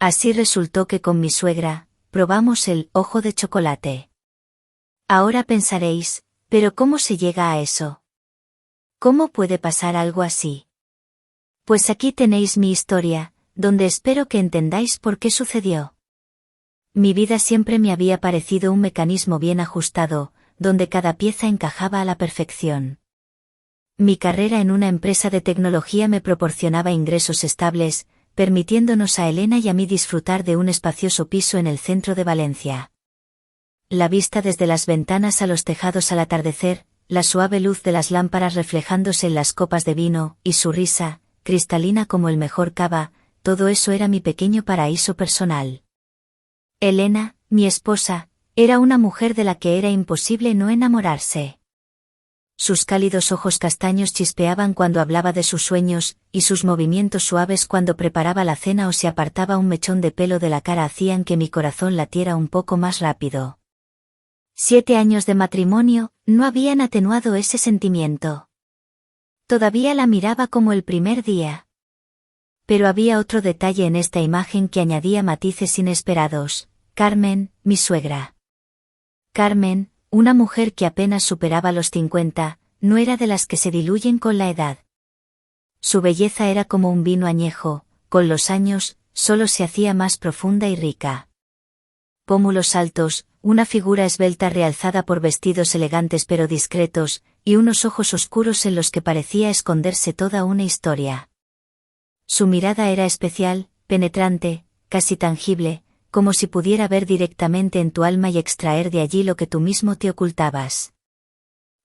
Así resultó que con mi suegra, probamos el ojo de chocolate. Ahora pensaréis, ¿pero cómo se llega a eso? ¿Cómo puede pasar algo así? Pues aquí tenéis mi historia, donde espero que entendáis por qué sucedió. Mi vida siempre me había parecido un mecanismo bien ajustado, donde cada pieza encajaba a la perfección. Mi carrera en una empresa de tecnología me proporcionaba ingresos estables, permitiéndonos a Elena y a mí disfrutar de un espacioso piso en el centro de Valencia. La vista desde las ventanas a los tejados al atardecer, la suave luz de las lámparas reflejándose en las copas de vino, y su risa, cristalina como el mejor cava, todo eso era mi pequeño paraíso personal. Elena, mi esposa, era una mujer de la que era imposible no enamorarse. Sus cálidos ojos castaños chispeaban cuando hablaba de sus sueños, y sus movimientos suaves cuando preparaba la cena o se apartaba un mechón de pelo de la cara hacían que mi corazón latiera un poco más rápido. 7 años de matrimonio no habían atenuado ese sentimiento. Todavía la miraba como el primer día. Pero había otro detalle en esta imagen que añadía matices inesperados: Carmen, mi suegra. Carmen, una mujer que apenas superaba los 50, no era de las que se diluyen con la edad. Su belleza era como un vino añejo, con los años, solo se hacía más profunda y rica. Pómulos altos, una figura esbelta realzada por vestidos elegantes pero discretos, y unos ojos oscuros en los que parecía esconderse toda una historia. Su mirada era especial, penetrante, casi tangible, como si pudiera ver directamente en tu alma y extraer de allí lo que tú mismo te ocultabas.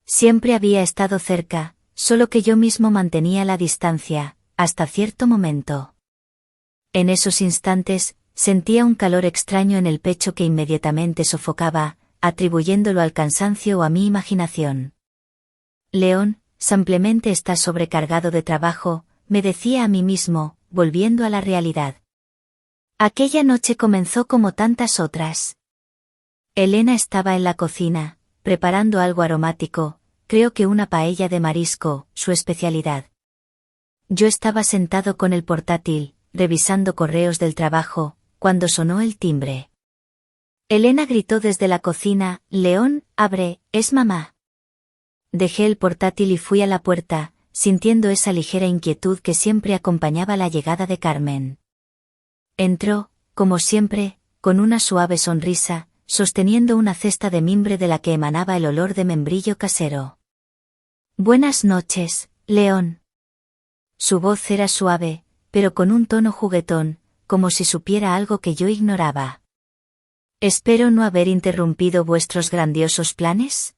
Siempre había estado cerca, solo que yo mismo mantenía la distancia, hasta cierto momento. En esos instantes, sentía un calor extraño en el pecho que inmediatamente sofocaba, atribuyéndolo al cansancio o a mi imaginación. León, simplemente está sobrecargado de trabajo, me decía a mí mismo, volviendo a la realidad. Aquella noche comenzó como tantas otras. Elena estaba en la cocina, preparando algo aromático, creo que una paella de marisco, su especialidad. Yo estaba sentado con el portátil, revisando correos del trabajo, cuando sonó el timbre. Elena gritó desde la cocina: «León, abre, es mamá». Dejé el portátil y fui a la puerta, sintiendo esa ligera inquietud que siempre acompañaba la llegada de Carmen. Entró, como siempre, con una suave sonrisa, sosteniendo una cesta de mimbre de la que emanaba el olor de membrillo casero. «Buenas noches, León». Su voz era suave, pero con un tono juguetón, como si supiera algo que yo ignoraba. «Espero no haber interrumpido vuestros grandiosos planes».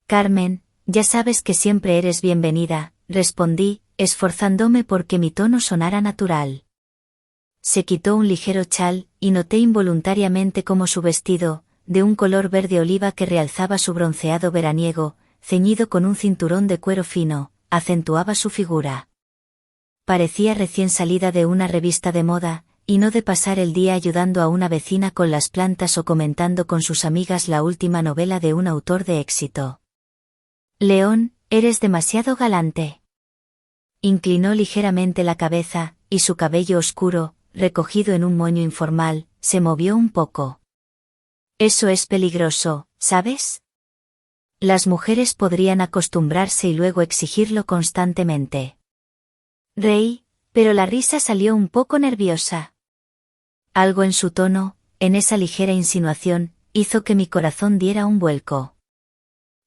«Carmen, ya sabes que siempre eres bienvenida», respondí, esforzándome porque mi tono sonara natural. Se quitó un ligero chal, y noté involuntariamente cómo su vestido, de un color verde oliva que realzaba su bronceado veraniego, ceñido con un cinturón de cuero fino, acentuaba su figura. Parecía recién salida de una revista de moda, y no de pasar el día ayudando a una vecina con las plantas o comentando con sus amigas la última novela de un autor de éxito. «León, eres demasiado galante». Inclinó ligeramente la cabeza, y su cabello oscuro, recogido en un moño informal, se movió un poco. «Eso es peligroso, ¿sabes? Las mujeres podrían acostumbrarse y luego exigirlo constantemente». Reí, pero la risa salió un poco nerviosa. Algo en su tono, en esa ligera insinuación, hizo que mi corazón diera un vuelco.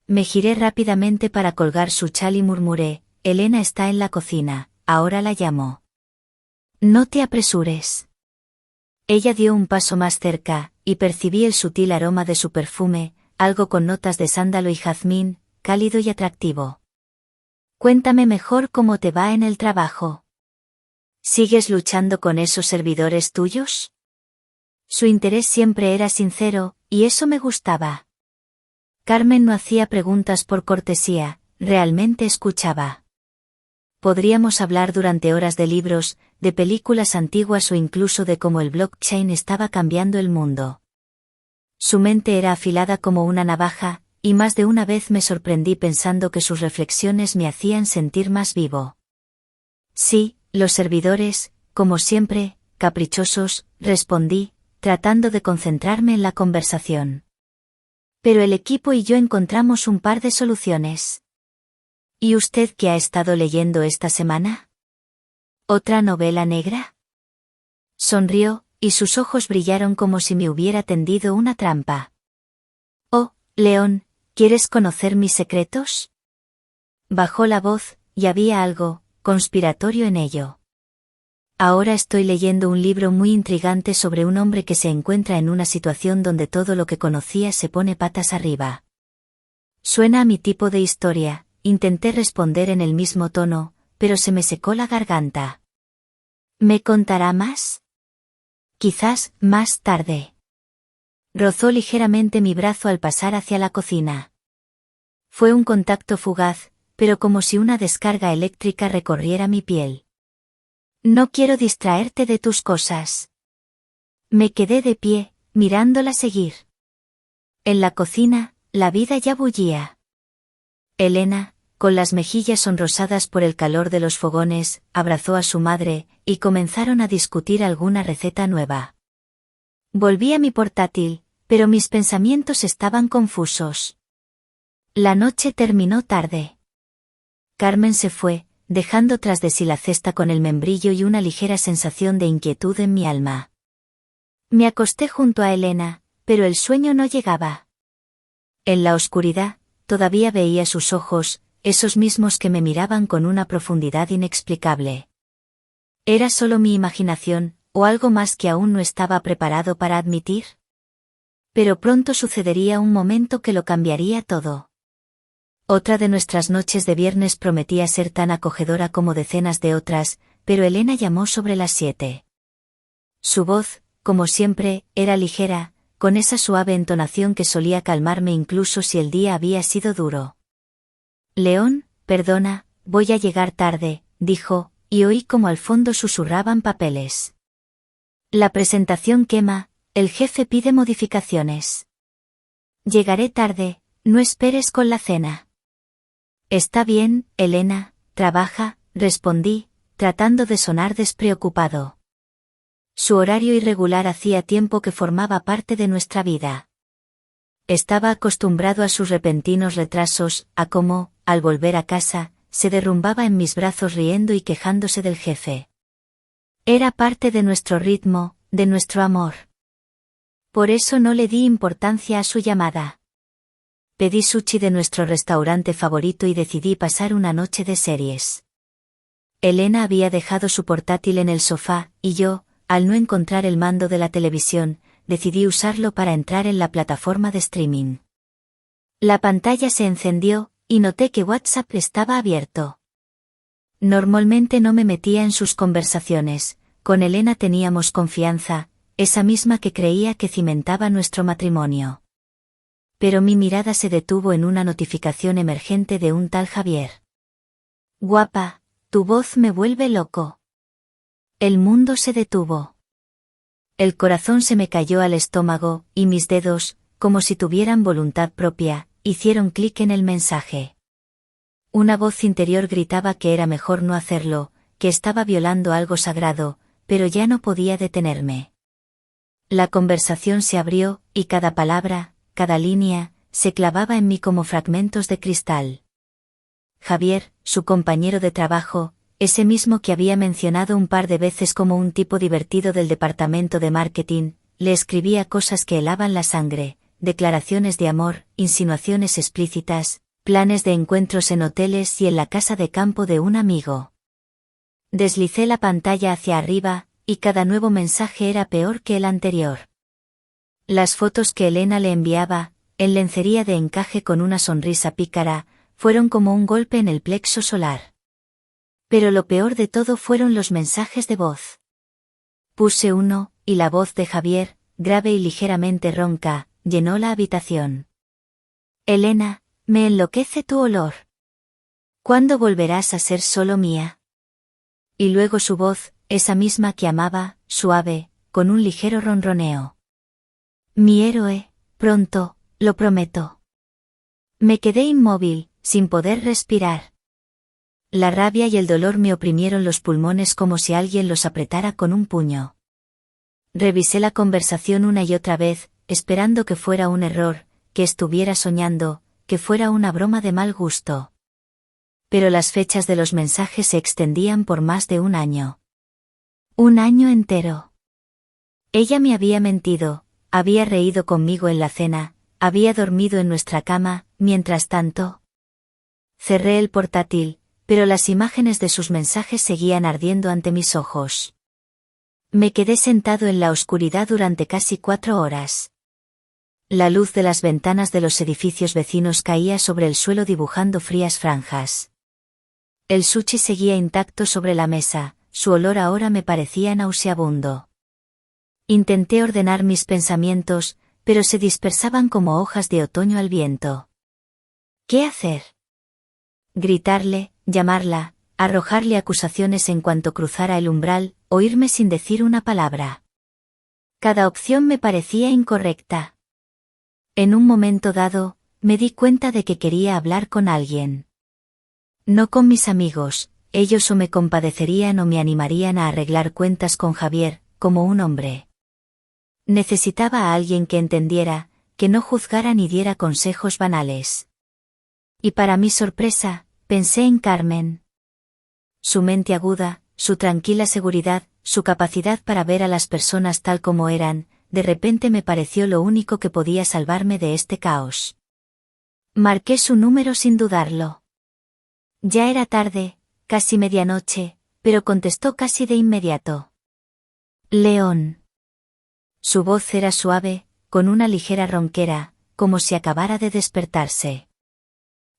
Me giré rápidamente para colgar su chal y murmuré: «Elena está en la cocina, ahora la llamo». «No te apresures». Ella dio un paso más cerca, y percibí el sutil aroma de su perfume, algo con notas de sándalo y jazmín, cálido y atractivo. «Cuéntame mejor cómo te va en el trabajo. ¿Sigues luchando con esos servidores tuyos?». Su interés siempre era sincero, y eso me gustaba. Carmen no hacía preguntas por cortesía, realmente escuchaba. Podríamos hablar durante horas de libros, de películas antiguas o incluso de cómo el blockchain estaba cambiando el mundo. Su mente era afilada como una navaja, y más de una vez me sorprendí pensando que sus reflexiones me hacían sentir más vivo. Sí, los servidores, como siempre, caprichosos, respondí, tratando de concentrarme en la conversación. Pero el equipo y yo encontramos un par de soluciones. ¿Y usted qué ha estado leyendo esta semana? ¿Otra novela negra? Sonrió, y sus ojos brillaron como si me hubiera tendido una trampa. Oh, León, ¿quieres conocer mis secretos? Bajó la voz, y había algo conspiratorio en ello. Ahora estoy leyendo un libro muy intrigante sobre un hombre que se encuentra en una situación donde todo lo que conocía se pone patas arriba. Suena a mi tipo de historia, intenté responder en el mismo tono, pero se me secó la garganta. ¿Me contará más? Quizás, más tarde. Rozó ligeramente mi brazo al pasar hacia la cocina. Fue un contacto fugaz, pero como si una descarga eléctrica recorriera mi piel. No quiero distraerte de tus cosas. Me quedé de pie, mirándola seguir. En la cocina, la vida ya bullía. Elena, con las mejillas sonrosadas por el calor de los fogones, abrazó a su madre, y comenzaron a discutir alguna receta nueva. Volví a mi portátil, pero mis pensamientos estaban confusos. La noche terminó tarde. Carmen se fue, dejando tras de sí la cesta con el membrillo y una ligera sensación de inquietud en mi alma. Me acosté junto a Elena, pero el sueño no llegaba. En la oscuridad, todavía veía sus ojos, esos mismos que me miraban con una profundidad inexplicable. ¿Era solo mi imaginación, o algo más que aún no estaba preparado para admitir? Pero pronto sucedería un momento que lo cambiaría todo. Otra de nuestras noches de viernes prometía ser tan acogedora como decenas de otras, pero Elena llamó sobre las 7. Su voz, como siempre, era ligera, con esa suave entonación que solía calmarme incluso si el día había sido duro. León, perdona, voy a llegar tarde, dijo, y oí como al fondo susurraban papeles. La presentación quema, el jefe pide modificaciones. Llegaré tarde, no esperes con la cena. Está bien, Elena, trabaja, respondí, tratando de sonar despreocupado. Su horario irregular hacía tiempo que formaba parte de nuestra vida. Estaba acostumbrado a sus repentinos retrasos, a cómo, al volver a casa, se derrumbaba en mis brazos riendo y quejándose del jefe. Era parte de nuestro ritmo, de nuestro amor. Por eso no le di importancia a su llamada. Pedí sushi de nuestro restaurante favorito y decidí pasar una noche de series. Elena había dejado su portátil en el sofá, y yo, al no encontrar el mando de la televisión, decidí usarlo para entrar en la plataforma de streaming. La pantalla se encendió, y noté que WhatsApp estaba abierto. Normalmente no me metía en sus conversaciones, con Elena teníamos confianza, esa misma que creía que cimentaba nuestro matrimonio. Pero mi mirada se detuvo en una notificación emergente de un tal Javier. Guapa, tu voz me vuelve loco. El mundo se detuvo. El corazón se me cayó al estómago, y mis dedos, como si tuvieran voluntad propia, hicieron clic en el mensaje. Una voz interior gritaba que era mejor no hacerlo, que estaba violando algo sagrado, pero ya no podía detenerme. La conversación se abrió, y cada palabra, cada línea, se clavaba en mí como fragmentos de cristal. Javier, su compañero de trabajo, ese mismo que había mencionado un par de veces como un tipo divertido del departamento de marketing, le escribía cosas que helaban la sangre, declaraciones de amor, insinuaciones explícitas, planes de encuentros en hoteles y en la casa de campo de un amigo. Deslicé la pantalla hacia arriba, y cada nuevo mensaje era peor que el anterior. Las fotos que Elena le enviaba, en lencería de encaje con una sonrisa pícara, fueron como un golpe en el plexo solar. Pero lo peor de todo fueron los mensajes de voz. Puse uno, y la voz de Javier, grave y ligeramente ronca, llenó la habitación. Elena, me enloquece tu olor. ¿Cuándo volverás a ser solo mía? Y luego su voz, esa misma que amaba, suave, con un ligero ronroneo. Mi héroe, pronto, lo prometo. Me quedé inmóvil, sin poder respirar. La rabia y el dolor me oprimieron los pulmones como si alguien los apretara con un puño. Revisé la conversación una y otra vez, esperando que fuera un error, que estuviera soñando, que fuera una broma de mal gusto. Pero las fechas de los mensajes se extendían por más de un año. Un año entero. Ella me había mentido, había reído conmigo en la cena, había dormido en nuestra cama, mientras tanto. Cerré el portátil, pero las imágenes de sus mensajes seguían ardiendo ante mis ojos. Me quedé sentado en la oscuridad durante casi 4 horas. La luz de las ventanas de los edificios vecinos caía sobre el suelo dibujando frías franjas. El sushi seguía intacto sobre la mesa, su olor ahora me parecía nauseabundo. Intenté ordenar mis pensamientos, pero se dispersaban como hojas de otoño al viento. ¿Qué hacer? Gritarle, llamarla, arrojarle acusaciones en cuanto cruzara el umbral, o irme sin decir una palabra. Cada opción me parecía incorrecta. En un momento dado, me di cuenta de que quería hablar con alguien. No con mis amigos, ellos o me compadecerían o me animarían a arreglar cuentas con Javier, como un hombre. Necesitaba a alguien que entendiera, que no juzgara ni diera consejos banales. Y para mi sorpresa, pensé en Carmen. Su mente aguda, su tranquila seguridad, su capacidad para ver a las personas tal como eran, de repente me pareció lo único que podía salvarme de este caos. Marqué su número sin dudarlo. Ya era tarde, casi medianoche, pero contestó casi de inmediato. León. Su voz era suave, con una ligera ronquera, como si acabara de despertarse.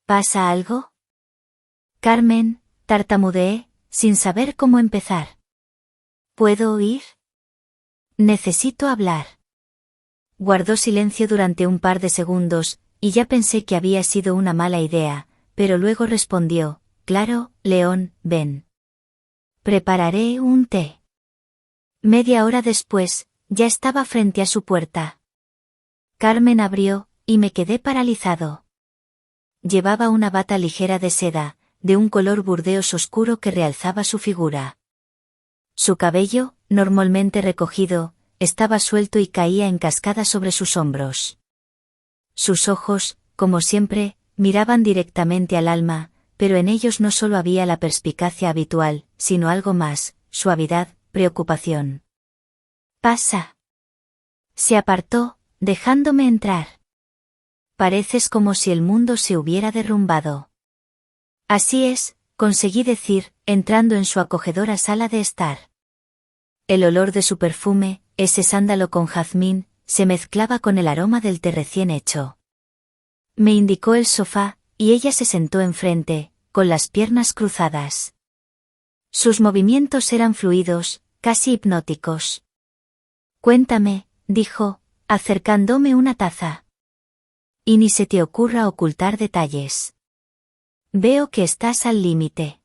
¿Pasa algo? Carmen, tartamudeé, sin saber cómo empezar. ¿Puedo oír? Necesito hablar. Guardó silencio durante un par de segundos, y ya pensé que había sido una mala idea, pero luego respondió, claro, León, ven. Prepararé un té. Media hora después, ya estaba frente a su puerta. Carmen abrió, y me quedé paralizado. Llevaba una bata ligera de seda, de un color burdeos oscuro que realzaba su figura. Su cabello, normalmente recogido, estaba suelto y caía en cascada sobre sus hombros. Sus ojos, como siempre, miraban directamente al alma, pero en ellos no solo había la perspicacia habitual, sino algo más, suavidad, preocupación. Pasa. Se apartó, dejándome entrar. Pareces como si el mundo se hubiera derrumbado. Así es, conseguí decir, entrando en su acogedora sala de estar. El olor de su perfume, ese sándalo con jazmín, se mezclaba con el aroma del té recién hecho. Me indicó el sofá, y ella se sentó enfrente, con las piernas cruzadas. Sus movimientos eran fluidos, casi hipnóticos. Cuéntame, dijo, acercándome una taza. Y ni se te ocurra ocultar detalles. Veo que estás al límite.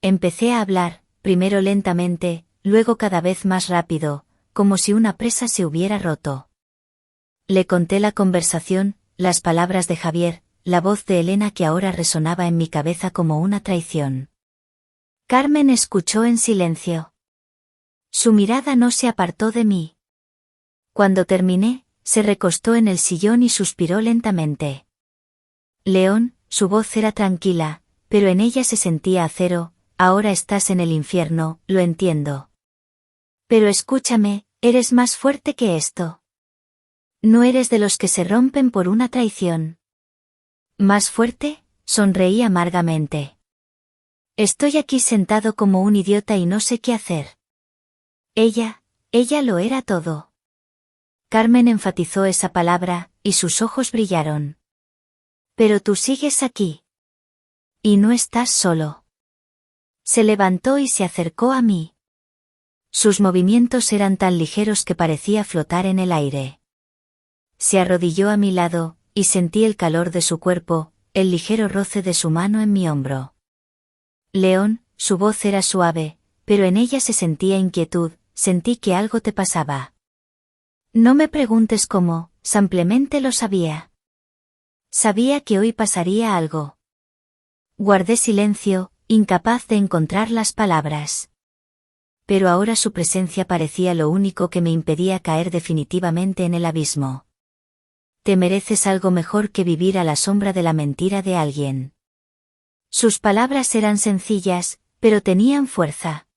Empecé a hablar, primero lentamente, luego cada vez más rápido, como si una presa se hubiera roto. Le conté la conversación, las palabras de Javier, la voz de Elena que ahora resonaba en mi cabeza como una traición. Carmen escuchó en silencio. Su mirada no se apartó de mí. Cuando terminé, se recostó en el sillón y suspiró lentamente. León, su voz era tranquila, pero en ella se sentía acero, ahora estás en el infierno, lo entiendo. Pero escúchame, eres más fuerte que esto. No eres de los que se rompen por una traición. ¿Más fuerte? Sonreí amargamente. Estoy aquí sentado como un idiota y no sé qué hacer. Ella lo era todo. Carmen enfatizó esa palabra, y sus ojos brillaron. Pero tú sigues aquí. Y no estás solo. Se levantó y se acercó a mí. Sus movimientos eran tan ligeros que parecía flotar en el aire. Se arrodilló a mi lado, y sentí el calor de su cuerpo, el ligero roce de su mano en mi hombro. León, su voz era suave, pero en ella se sentía inquietud, sentí que algo te pasaba. No me preguntes cómo, simplemente lo sabía. Sabía que hoy pasaría algo. Guardé silencio, incapaz de encontrar las palabras. pero ahora su presencia parecía lo único que me impedía caer definitivamente en el abismo. Te mereces algo mejor que vivir a la sombra de la mentira de alguien. Sus palabras eran sencillas, pero tenían fuerza.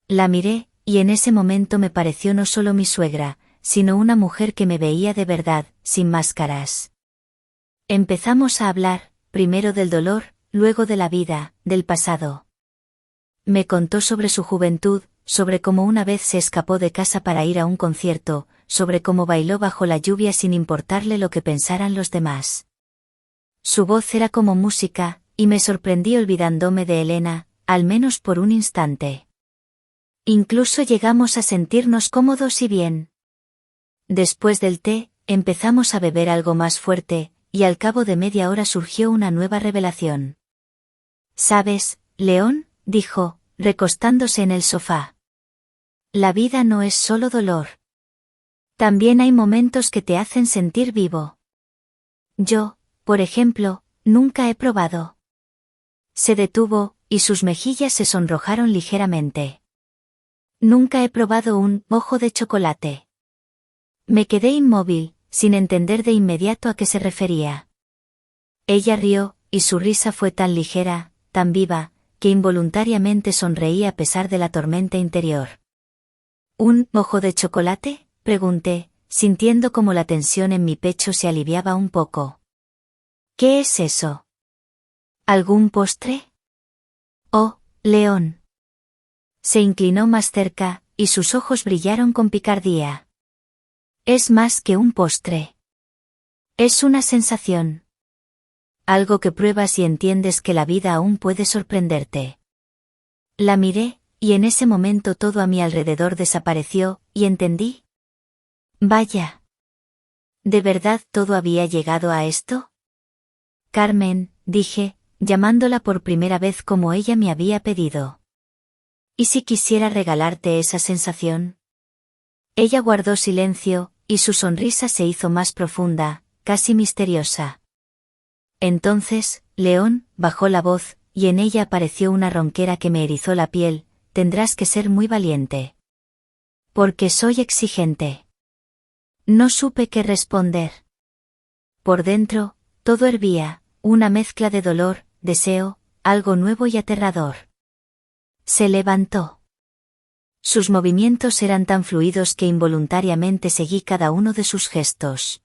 La miré, y en ese momento me pareció no solo mi suegra, sino una mujer que me veía de verdad, sin máscaras. Empezamos a hablar, primero del dolor, luego de la vida, del pasado. Me contó sobre su juventud, sobre cómo una vez se escapó de casa para ir a un concierto, sobre cómo bailó bajo la lluvia sin importarle lo que pensaran los demás. Su voz era como música, y me sorprendí olvidándome de Elena, al menos por un instante. Incluso llegamos a sentirnos cómodos y bien. Después del té, empezamos a beber algo más fuerte, y al cabo de media hora surgió una nueva revelación. ¿Sabes, León?, dijo, recostándose en el sofá. La vida no es solo dolor. También hay momentos que te hacen sentir vivo. Yo, por ejemplo, nunca he probado. Se detuvo, y sus mejillas se sonrojaron ligeramente. Nunca he probado un ojo de chocolate. Me quedé inmóvil, sin entender de inmediato a qué se refería. Ella rió, y su risa fue tan ligera, tan viva, que involuntariamente sonreí a pesar de la tormenta interior. ¿Un ojo de chocolate?, pregunté, sintiendo como la tensión en mi pecho se aliviaba un poco. ¿Qué es eso? ¿Algún postre? Oh, León. Se inclinó más cerca, y sus ojos brillaron con picardía. Es más que un postre. Es una sensación. Algo que pruebas y entiendes que la vida aún puede sorprenderte. La miré, y en ese momento todo a mi alrededor desapareció, y entendí. Vaya. ¿De verdad todo había llegado a esto? Carmen, dije, llamándola por primera vez como ella me había pedido. ¿Y si quisiera regalarte esa sensación? Ella guardó silencio, y su sonrisa se hizo más profunda, casi misteriosa. Entonces, León, bajó la voz, y en ella apareció una ronquera que me erizó la piel. Tendrás que ser muy valiente. Porque soy exigente. No supe qué responder. Por dentro, todo hervía, una mezcla de dolor, deseo, algo nuevo y aterrador. Se levantó. Sus movimientos eran tan fluidos que involuntariamente seguí cada uno de sus gestos.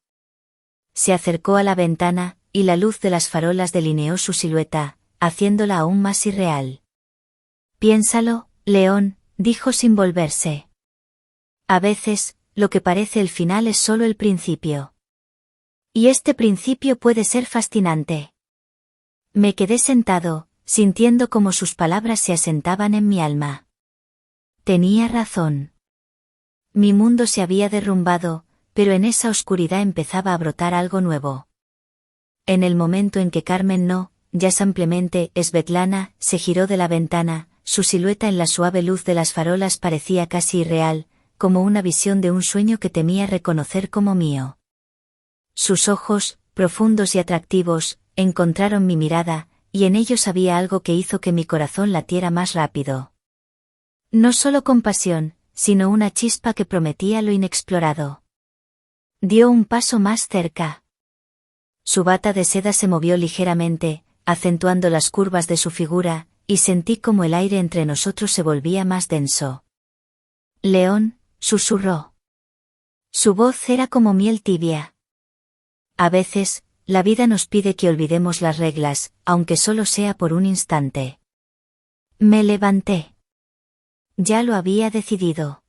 Se acercó a la ventana, y la luz de las farolas delineó su silueta, haciéndola aún más irreal. Piénsalo, León, dijo sin volverse. A veces, lo que parece el final es solo el principio. Y este principio puede ser fascinante. Me quedé sentado, sintiendo como sus palabras se asentaban en mi alma. Tenía razón. Mi mundo se había derrumbado, pero en esa oscuridad empezaba a brotar algo nuevo. En el momento en que Carmen ya simplemente Svetlana, se giró de la ventana, su silueta en la suave luz de las farolas parecía casi irreal, como una visión de un sueño que temía reconocer como mío. Sus ojos, profundos y atractivos, encontraron mi mirada, y en ellos había algo que hizo que mi corazón latiera más rápido. No solo compasión, sino una chispa que prometía lo inexplorado. Dio un paso más cerca. Su bata de seda se movió ligeramente, acentuando las curvas de su figura, y sentí como el aire entre nosotros se volvía más denso. León, susurró. Su voz era como miel tibia. A veces, la vida nos pide que olvidemos las reglas, aunque solo sea por un instante. Me levanté. Ya lo había decidido.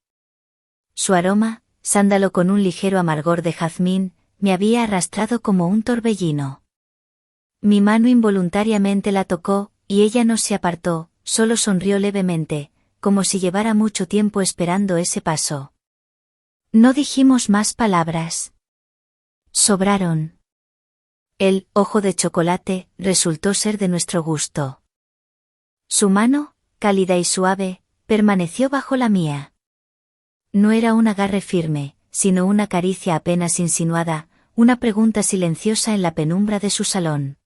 Su aroma, sándalo con un ligero amargor de jazmín, me había arrastrado como un torbellino. Mi mano involuntariamente la tocó, y ella no se apartó, solo sonrió levemente, como si llevara mucho tiempo esperando ese paso. No dijimos más palabras. Sobraron. El ojo de chocolate resultó ser de nuestro gusto. Su mano, cálida y suave, permaneció bajo la mía. No era un agarre firme, sino una caricia apenas insinuada, una pregunta silenciosa en la penumbra de su salón.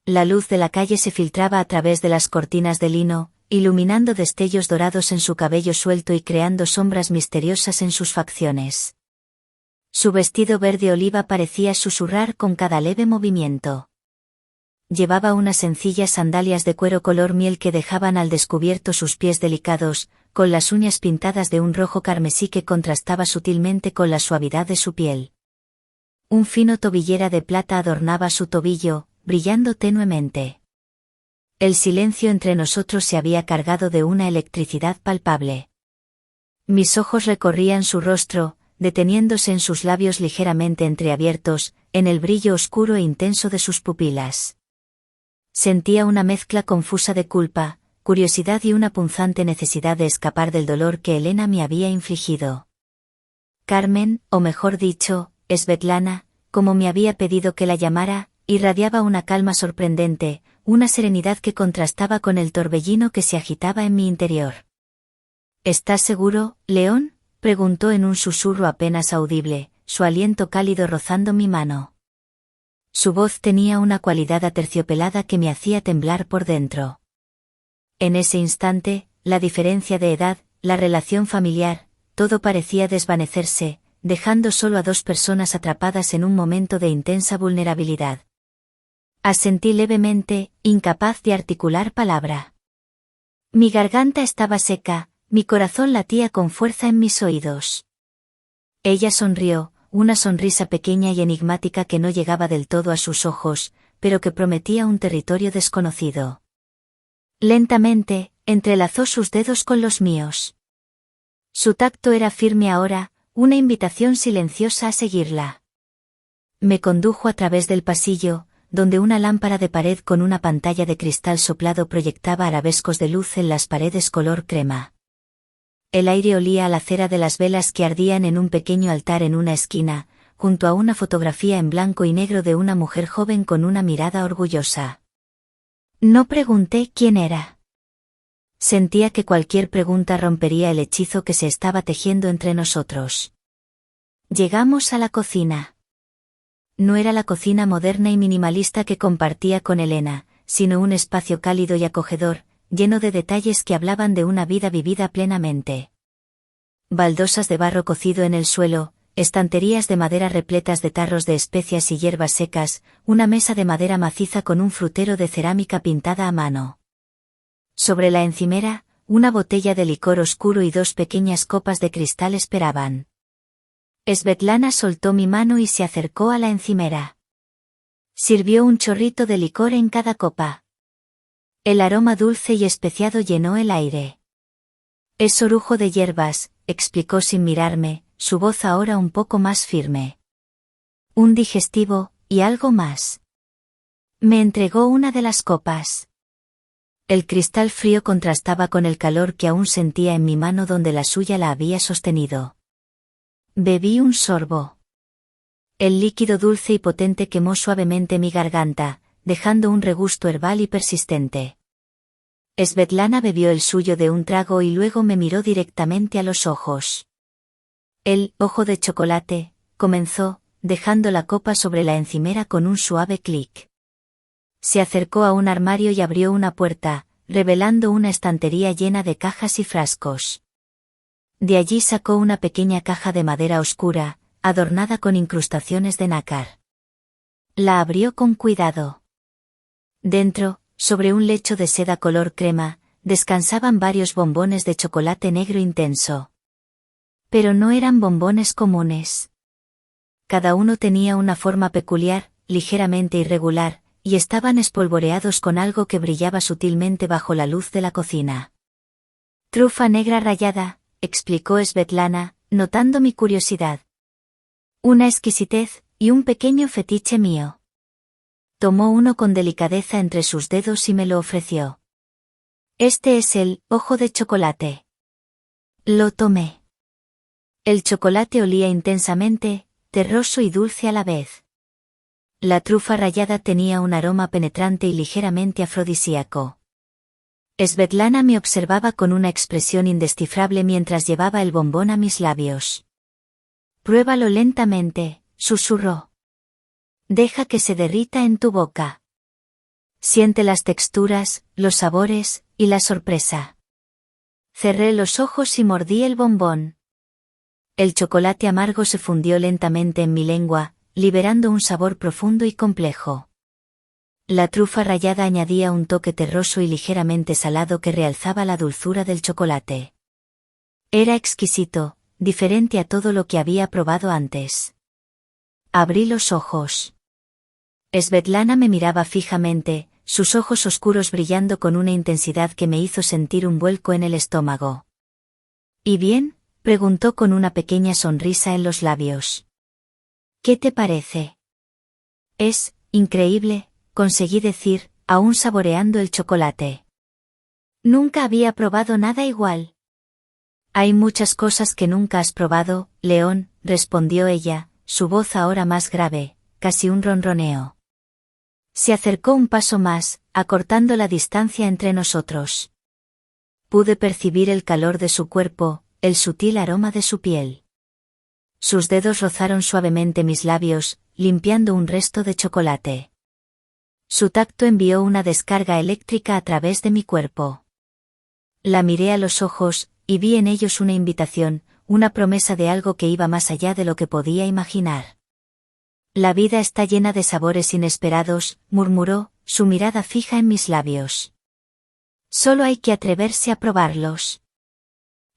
La luz de la calle se filtraba a través de las cortinas de lino, iluminando destellos dorados en su cabello suelto y creando sombras misteriosas en sus facciones. Su vestido verde oliva parecía susurrar con cada leve movimiento. Llevaba unas sencillas sandalias de cuero color miel que dejaban al descubierto sus pies delicados, con las uñas pintadas de un rojo carmesí que contrastaba sutilmente con la suavidad de su piel. Un fino tobillera de plata adornaba su tobillo, brillando tenuemente. El silencio entre nosotros se había cargado de una electricidad palpable. Mis ojos recorrían su rostro, deteniéndose en sus labios ligeramente entreabiertos, en el brillo oscuro e intenso de sus pupilas. Sentía una mezcla confusa de culpa, curiosidad y una punzante necesidad de escapar del dolor que Elena me había infligido. Carmen, o mejor dicho, Svetlana, como me había pedido que la llamara, irradiaba una calma sorprendente, una serenidad que contrastaba con el torbellino que se agitaba en mi interior. ¿Estás seguro, León?, preguntó en un susurro apenas audible, su aliento cálido rozando mi mano. Su voz tenía una cualidad aterciopelada que me hacía temblar por dentro. En ese instante, la diferencia de edad, la relación familiar, todo parecía desvanecerse, dejando solo a dos personas atrapadas en un momento de intensa vulnerabilidad. Asentí levemente, incapaz de articular palabra. Mi garganta estaba seca, mi corazón latía con fuerza en mis oídos. Ella sonrió, una sonrisa pequeña y enigmática que no llegaba del todo a sus ojos, pero que prometía un territorio desconocido. Lentamente, entrelazó sus dedos con los míos. Su tacto era firme ahora, una invitación silenciosa a seguirla. Me condujo a través del pasillo, donde una lámpara de pared con una pantalla de cristal soplado proyectaba arabescos de luz en las paredes color crema. El aire olía a la cera de las velas que ardían en un pequeño altar en una esquina, junto a una fotografía en blanco y negro de una mujer joven con una mirada orgullosa. No pregunté quién era. Sentía que cualquier pregunta rompería el hechizo que se estaba tejiendo entre nosotros. Llegamos a la cocina. No era la cocina moderna y minimalista que compartía con Elena, sino un espacio cálido y acogedor, lleno de detalles que hablaban de una vida vivida plenamente. Baldosas de barro cocido en el suelo, estanterías de madera repletas de tarros de especias y hierbas secas, una mesa de madera maciza con un frutero de cerámica pintada a mano. Sobre la encimera, una botella de licor oscuro y dos pequeñas copas de cristal esperaban. Svetlana soltó mi mano y se acercó a la encimera. Sirvió un chorrito de licor en cada copa. El aroma dulce y especiado llenó el aire. Es orujo de hierbas, explicó sin mirarme, su voz ahora un poco más firme. Un digestivo, y algo más. Me entregó una de las copas. El cristal frío contrastaba con el calor que aún sentía en mi mano donde la suya la había sostenido. Bebí un sorbo. El líquido dulce y potente quemó suavemente mi garganta, dejando un regusto herbal y persistente. Svetlana bebió el suyo de un trago y luego me miró directamente a los ojos. El ojo de chocolate, comenzó, dejando la copa sobre la encimera con un suave clic. Se acercó a un armario y abrió una puerta, revelando una estantería llena de cajas y frascos. De allí sacó una pequeña caja de madera oscura, adornada con incrustaciones de nácar. La abrió con cuidado. Dentro, sobre un lecho de seda color crema, descansaban varios bombones de chocolate negro intenso. Pero no eran bombones comunes. Cada uno tenía una forma peculiar, ligeramente irregular, y estaban espolvoreados con algo que brillaba sutilmente bajo la luz de la cocina. Trufa negra rallada, explicó Svetlana, notando mi curiosidad. Una exquisitez, y un pequeño fetiche mío. Tomó uno con delicadeza entre sus dedos y me lo ofreció. Este es el ojo de chocolate. Lo tomé. El chocolate olía intensamente, terroso y dulce a la vez. La trufa rallada tenía un aroma penetrante y ligeramente afrodisíaco. Svetlana me observaba con una expresión indescifrable mientras llevaba el bombón a mis labios. Pruébalo lentamente, susurró. Deja que se derrita en tu boca. Siente las texturas, los sabores, y la sorpresa. Cerré los ojos y mordí el bombón. El chocolate amargo se fundió lentamente en mi lengua, liberando un sabor profundo y complejo. La trufa rallada añadía un toque terroso y ligeramente salado que realzaba la dulzura del chocolate. Era exquisito, diferente a todo lo que había probado antes. Abrí los ojos. Svetlana me miraba fijamente, sus ojos oscuros brillando con una intensidad que me hizo sentir un vuelco en el estómago. ¿Y bien?, preguntó con una pequeña sonrisa en los labios. ¿Qué te parece? Es increíble, conseguí decir, aún saboreando el chocolate. Nunca había probado nada igual. Hay muchas cosas que nunca has probado, León, respondió ella, su voz ahora más grave, casi un ronroneo. Se acercó un paso más, acortando la distancia entre nosotros. Pude percibir el calor de su cuerpo, el sutil aroma de su piel. Sus dedos rozaron suavemente mis labios, limpiando un resto de chocolate. Su tacto envió una descarga eléctrica a través de mi cuerpo. La miré a los ojos, y vi en ellos una invitación, una promesa de algo que iba más allá de lo que podía imaginar. La vida está llena de sabores inesperados, murmuró, su mirada fija en mis labios. Solo hay que atreverse a probarlos.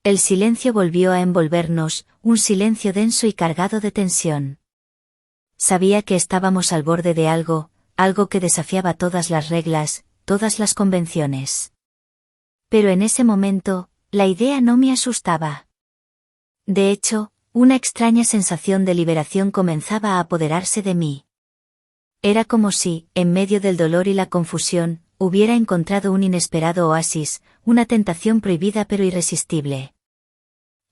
El silencio volvió a envolvernos, un silencio denso y cargado de tensión. Sabía que estábamos al borde de algo que desafiaba todas las reglas, todas las convenciones. Pero en ese momento, la idea no me asustaba. De hecho, una extraña sensación de liberación comenzaba a apoderarse de mí. Era como si, en medio del dolor y la confusión, hubiera encontrado un inesperado oasis, una tentación prohibida pero irresistible.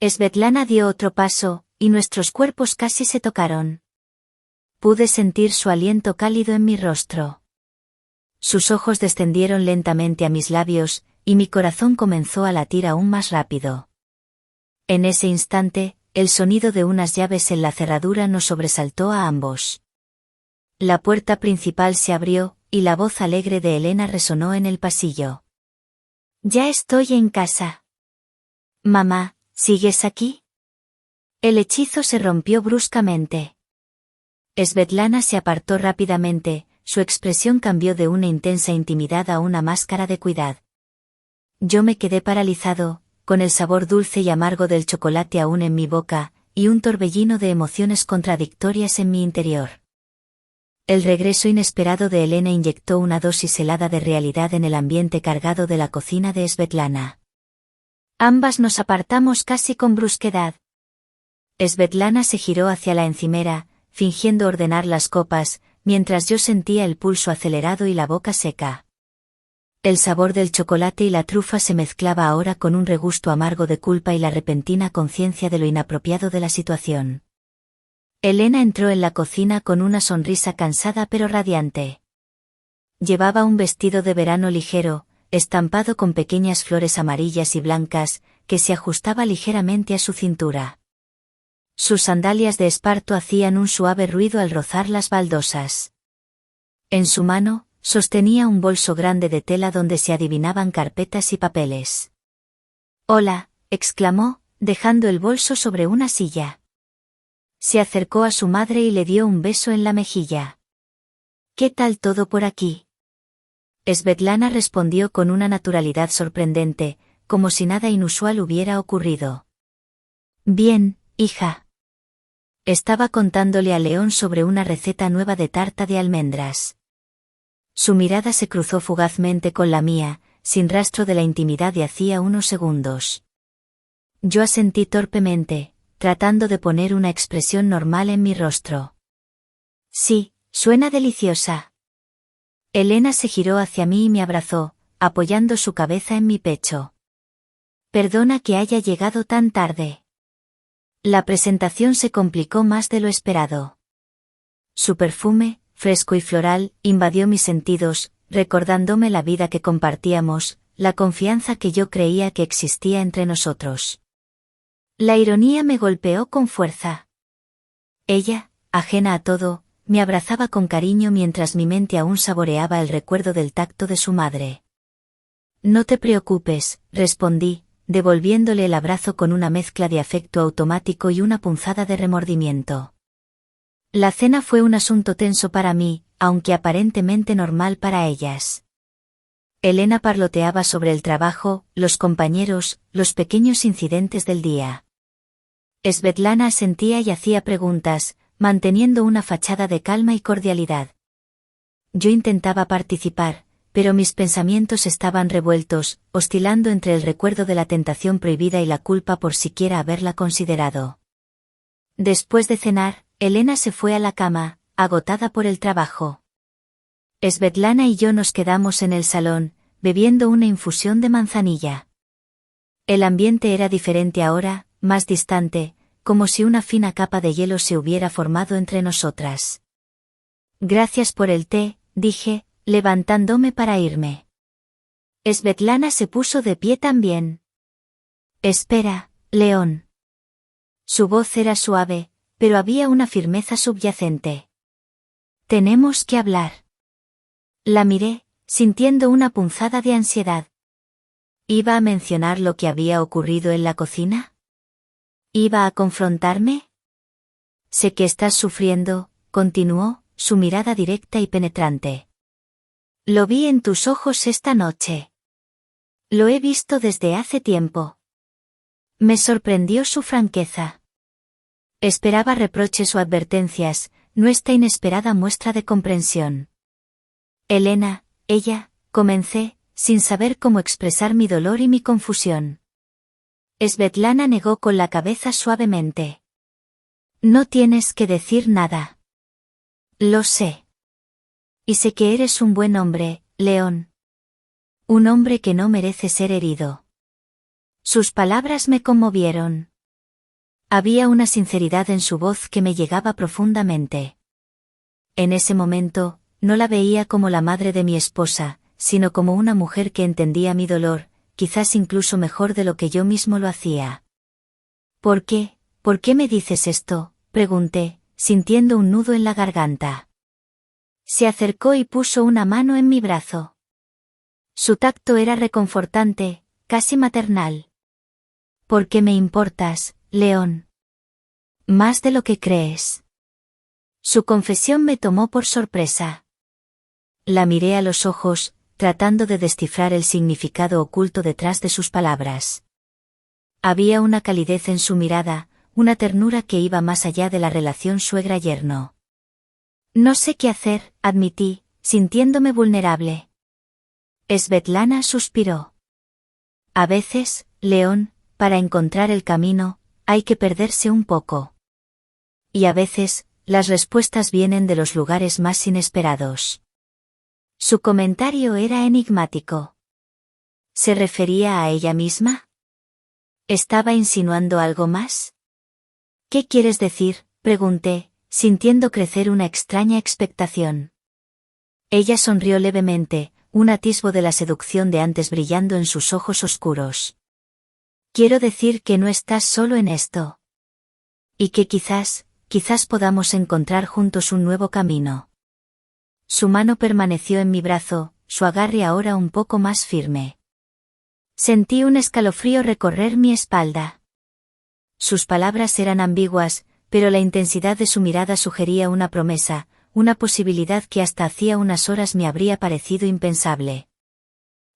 Svetlana dio otro paso, y nuestros cuerpos casi se tocaron. Pude sentir su aliento cálido en mi rostro. Sus ojos descendieron lentamente a mis labios, y mi corazón comenzó a latir aún más rápido. En ese instante, el sonido de unas llaves en la cerradura nos sobresaltó a ambos. La puerta principal se abrió, y la voz alegre de Elena resonó en el pasillo. «Ya estoy en casa». «Mamá, ¿sigues aquí?» El hechizo se rompió bruscamente. Svetlana se apartó rápidamente, su expresión cambió de una intensa intimidad a una máscara de cuidado. Yo me quedé paralizado, con el sabor dulce y amargo del chocolate aún en mi boca, y un torbellino de emociones contradictorias en mi interior. El regreso inesperado de Elena inyectó una dosis helada de realidad en el ambiente cargado de la cocina de Svetlana. Ambas nos apartamos casi con brusquedad. Svetlana se giró hacia la encimera, fingiendo ordenar las copas, mientras yo sentía el pulso acelerado y la boca seca. El sabor del chocolate y la trufa se mezclaba ahora con un regusto amargo de culpa y la repentina conciencia de lo inapropiado de la situación. Elena entró en la cocina con una sonrisa cansada pero radiante. Llevaba un vestido de verano ligero, estampado con pequeñas flores amarillas y blancas, que se ajustaba ligeramente a su cintura. Sus sandalias de esparto hacían un suave ruido al rozar las baldosas. En su mano, sostenía un bolso grande de tela donde se adivinaban carpetas y papeles. «Hola», exclamó, dejando el bolso sobre una silla. Se acercó a su madre y le dio un beso en la mejilla. «¿Qué tal todo por aquí?». Svetlana respondió con una naturalidad sorprendente, como si nada inusual hubiera ocurrido. «Bien, hija». Estaba contándole a León sobre una receta nueva de tarta de almendras. Su mirada se cruzó fugazmente con la mía, sin rastro de la intimidad de hacía unos segundos. Yo asentí torpemente, tratando de poner una expresión normal en mi rostro. «Sí, suena deliciosa». Elena se giró hacia mí y me abrazó, apoyando su cabeza en mi pecho. «Perdona que haya llegado tan tarde». La presentación se complicó más de lo esperado. Su perfume, fresco y floral, invadió mis sentidos, recordándome la vida que compartíamos, la confianza que yo creía que existía entre nosotros. La ironía me golpeó con fuerza. Ella, ajena a todo, me abrazaba con cariño mientras mi mente aún saboreaba el recuerdo del tacto de su madre. No te preocupes, respondí, devolviéndole el abrazo con una mezcla de afecto automático y una punzada de remordimiento. La cena fue un asunto tenso para mí, aunque aparentemente normal para ellas. Elena parloteaba sobre el trabajo, los compañeros, los pequeños incidentes del día. Svetlana asentía y hacía preguntas, manteniendo una fachada de calma y cordialidad. Yo intentaba participar, pero mis pensamientos estaban revueltos, oscilando entre el recuerdo de la tentación prohibida y la culpa por siquiera haberla considerado. Después de cenar, Elena se fue a la cama, agotada por el trabajo. Svetlana y yo nos quedamos en el salón, bebiendo una infusión de manzanilla. El ambiente era diferente ahora, más distante, como si una fina capa de hielo se hubiera formado entre nosotras. Gracias por el té, dije, levantándome para irme. Svetlana se puso de pie también. Espera, León. Su voz era suave, pero había una firmeza subyacente. Tenemos que hablar. La miré, sintiendo una punzada de ansiedad. ¿Iba a mencionar lo que había ocurrido en la cocina? ¿Iba a confrontarme? Sé que estás sufriendo, continuó, su mirada directa y penetrante. Lo vi en tus ojos esta noche. Lo he visto desde hace tiempo. Me sorprendió su franqueza. Esperaba reproches o advertencias, no esta inesperada muestra de comprensión. Elena, comencé, sin saber cómo expresar mi dolor y mi confusión. Svetlana negó con la cabeza suavemente. No tienes que decir nada. Lo sé. Y sé que eres un buen hombre, León. Un hombre que no merece ser herido. Sus palabras me conmovieron. Había una sinceridad en su voz que me llegaba profundamente. En ese momento, no la veía como la madre de mi esposa, sino como una mujer que entendía mi dolor, quizás incluso mejor de lo que yo mismo lo hacía. ¿Por qué? ¿Por qué me dices esto?, pregunté, sintiendo un nudo en la garganta. Se acercó y puso una mano en mi brazo. Su tacto era reconfortante, casi maternal. ¿Por qué me importas, León? Más de lo que crees. Su confesión me tomó por sorpresa. La miré a los ojos, tratando de descifrar el significado oculto detrás de sus palabras. Había una calidez en su mirada, una ternura que iba más allá de la relación suegra-yerno. No sé qué hacer, admití, sintiéndome vulnerable. Svetlana suspiró. A veces, León, para encontrar el camino, hay que perderse un poco. Y a veces, las respuestas vienen de los lugares más inesperados. Su comentario era enigmático. ¿Se refería a ella misma? ¿Estaba insinuando algo más? ¿Qué quieres decir?, pregunté, sintiendo crecer una extraña expectación. Ella sonrió levemente, un atisbo de la seducción de antes brillando en sus ojos oscuros. Quiero decir que no estás solo en esto. Y que quizás podamos encontrar juntos un nuevo camino. Su mano permaneció en mi brazo, su agarre ahora un poco más firme. Sentí un escalofrío recorrer mi espalda. Sus palabras eran ambiguas, pero la intensidad de su mirada sugería una promesa, una posibilidad que hasta hacía unas horas me habría parecido impensable.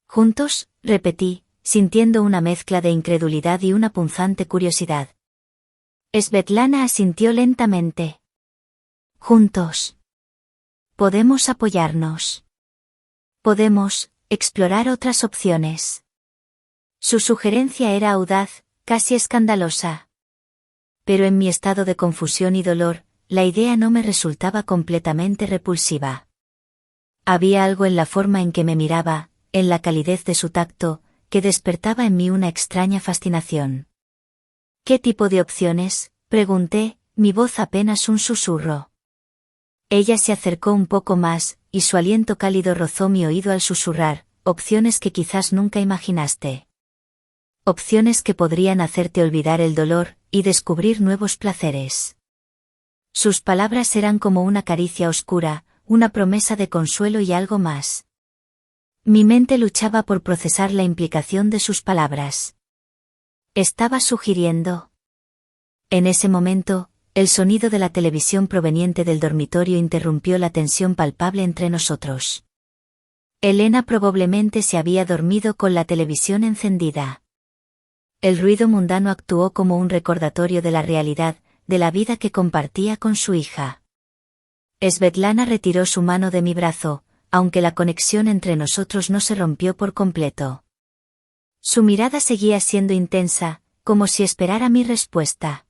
¿Juntos?, repetí, sintiendo una mezcla de incredulidad y una punzante curiosidad. Svetlana asintió lentamente. Juntos. Podemos apoyarnos. Podemos explorar otras opciones. Su sugerencia era audaz, casi escandalosa. Pero en mi estado de confusión y dolor, la idea no me resultaba completamente repulsiva. Había algo en la forma en que me miraba, en la calidez de su tacto, que despertaba en mí una extraña fascinación. ¿Qué tipo de opciones?, pregunté, mi voz apenas un susurro. Ella se acercó un poco más, y su aliento cálido rozó mi oído al susurrar, opciones que quizás nunca imaginaste. Opciones que podrían hacerte olvidar el dolor, y descubrir nuevos placeres. Sus palabras eran como una caricia oscura, una promesa de consuelo y algo más. Mi mente luchaba por procesar la implicación de sus palabras. Estaba sugiriendo. En ese momento, el sonido de la televisión proveniente del dormitorio interrumpió la tensión palpable entre nosotros. Elena probablemente se había dormido con la televisión encendida. El ruido mundano actuó como un recordatorio de la realidad, de la vida que compartía con su hija. Svetlana retiró su mano de mi brazo, aunque la conexión entre nosotros no se rompió por completo. Su mirada seguía siendo intensa, como si esperara mi respuesta.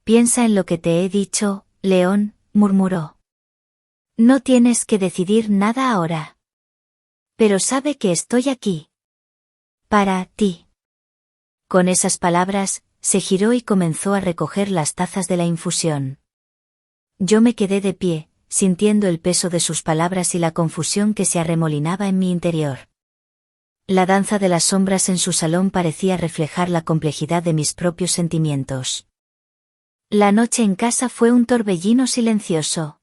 «Piensa en lo que te he dicho, León», murmuró. «No tienes que decidir nada ahora. Pero sabe que estoy aquí. Para ti». Con esas palabras, se giró y comenzó a recoger las tazas de la infusión. Yo me quedé de pie, sintiendo el peso de sus palabras y la confusión que se arremolinaba en mi interior. La danza de las sombras en su salón parecía reflejar la complejidad de mis propios sentimientos. La noche en casa fue un torbellino silencioso.